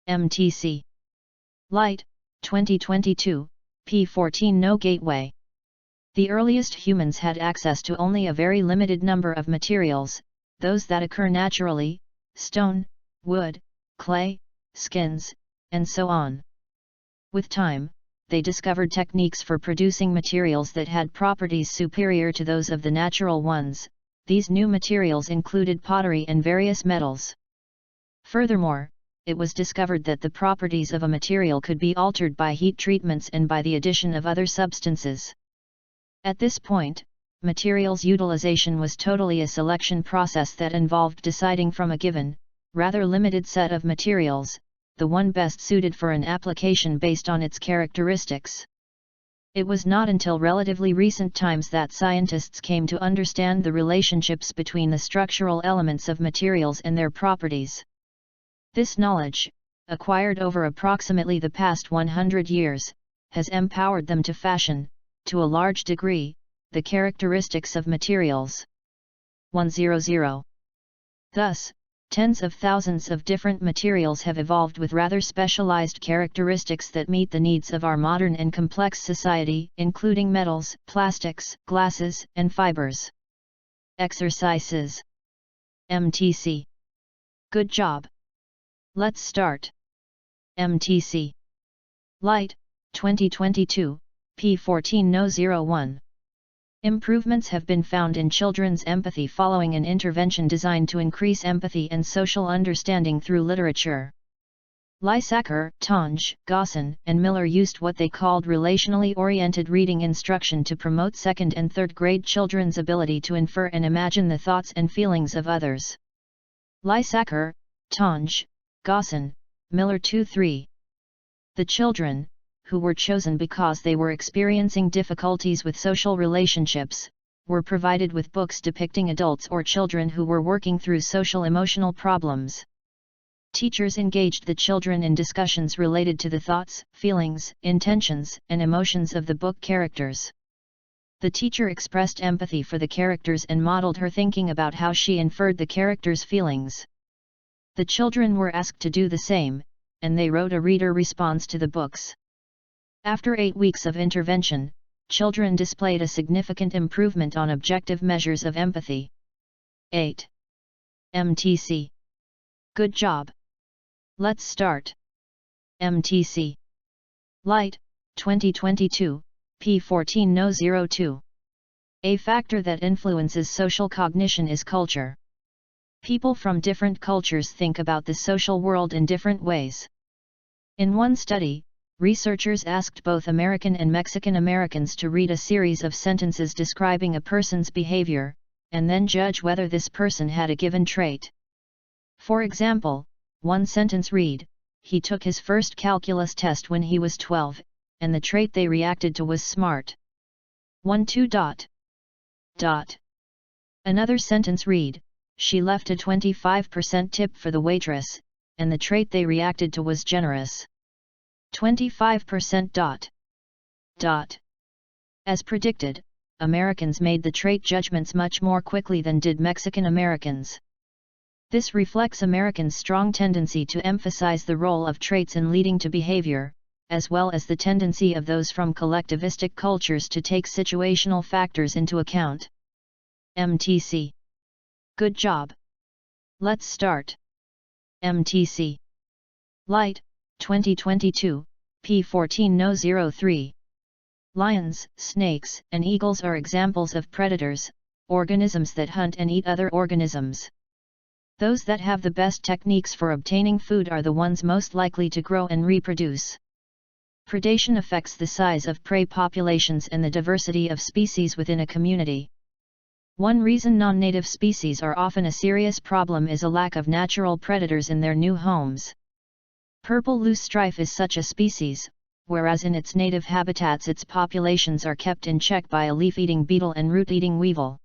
MTC. Light, 2022, p14. No gateway. The earliest humans had access to only a very limited number of materials, those that occur naturally, stone, wood, clay, skins, and so on. With time, they discovered techniques for producing materials that had properties superior to those of the natural ones. These new materials included pottery and various metals. Furthermore, it was discovered that the properties of a material could be altered by heat treatments and by the addition of other substances. At this point, materials utilization was totally a selection process that involved deciding from a given, rather limited set of materials, the one best suited for an application based on its characteristics. It was not until relatively recent times that scientists came to understand the relationships between the structural elements of materials and their properties. This knowledge, acquired over approximately the past 100 years, has empowered them to fashion, to a large degree, the characteristics of materials. 100. Thus, tens of thousands of different materials have evolved with rather specialized characteristics that meet the needs of our modern and complex society, including metals, plastics, glasses, and fibers. Exercises. MTC. Good job. Let's start. MTC. Light, 2022, p14. No 01. Improvements have been found in children's empathy following an intervention designed to increase empathy and social understanding through literature. Lysaker, Tonge, Gosson, and Miller used what they called relationally oriented reading instruction to promote second and third grade children's ability to infer and imagine the thoughts and feelings of others. Lysaker, Tonge, Gosson, Miller 2-3. The children, who were chosen because they were experiencing difficulties with social relationships, were provided with books depicting adults or children who were working through social-emotional problems. Teachers engaged the children in discussions related to the thoughts, feelings, intentions, and emotions of the book characters. The teacher expressed empathy for the characters and modeled her thinking about how she inferred the characters' feelings. The children were asked to do the same, and they wrote a reader response to the books. After 8 weeks of intervention, children displayed a significant improvement on objective measures of empathy. 8. MTC. Good job. Let's start. MTC. Light, 2022, p14. No 02. A factor that influences social cognition is culture. People from different cultures think about the social world in different ways. In one study, researchers asked both American and Mexican Americans to read a series of sentences describing a person's behavior, and then judge whether this person had a given trait. For example, one sentence read, "He took his first calculus test when he was 12, and the trait they reacted to was smart." 1-2. Another sentence read, "She left a 25% tip for the waitress, and the trait they reacted to was generous." 25%. As predicted, Americans made the trait judgments much more quickly than did Mexican Americans. This reflects Americans' strong tendency to emphasize the role of traits in leading to behavior, as well as the tendency of those from collectivistic cultures to take situational factors into account. MTC. Good job. Let's start. MTC. Light, 2022, p14. No 03. Lions, snakes, and eagles are examples of predators, organisms that hunt and eat other organisms. Those that have the best techniques for obtaining food are the ones most likely to grow and reproduce. Predation affects the size of prey populations and the diversity of species within a community. One reason non-native species are often a serious problem is a lack of natural predators in their new homes. Purple loosestrife is such a species, whereas in its native habitats its populations are kept in check by a leaf-eating beetle and root-eating weevil.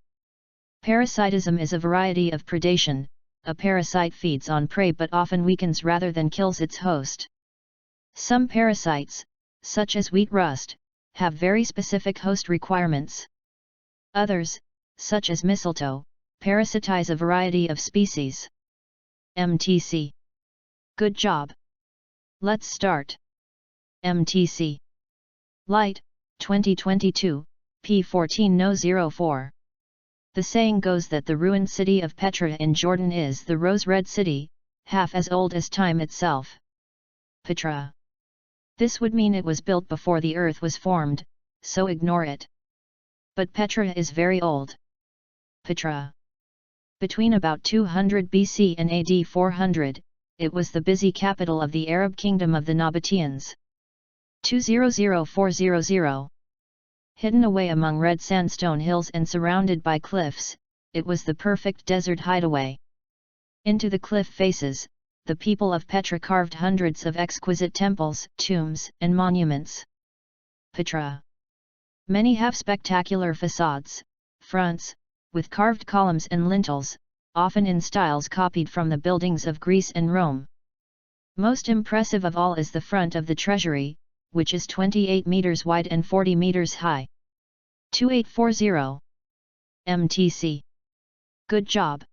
Parasitism is a variety of predation. A parasite feeds on prey but often weakens rather than kills its host. Some parasites, such as wheat rust, have very specific host requirements. Others, such as mistletoe, parasitize a variety of species. MTC. Good job. Let's start. MTC. Light, 2022, P14-04. The saying goes that the ruined city of Petra in Jordan is the rose-red city, half as old as time itself. Petra. This would mean it was built before the earth was formed, so ignore it. But Petra is very old. Petra. Between about 200 BC and AD 400, it was the busy capital of the Arab kingdom of the Nabateans. 200400. Hidden away among red sandstone hills and surrounded by cliffs, it was the perfect desert hideaway. Into the cliff faces, the people of Petra carved hundreds of exquisite temples, tombs, and monuments. Petra. Many have spectacular facades, fronts, with carved columns and lintels, often in styles copied from the buildings of Greece and Rome. Most impressive of all is the front of the treasury, which is 28 meters wide and 40 meters high. 2840. MTC. Good job.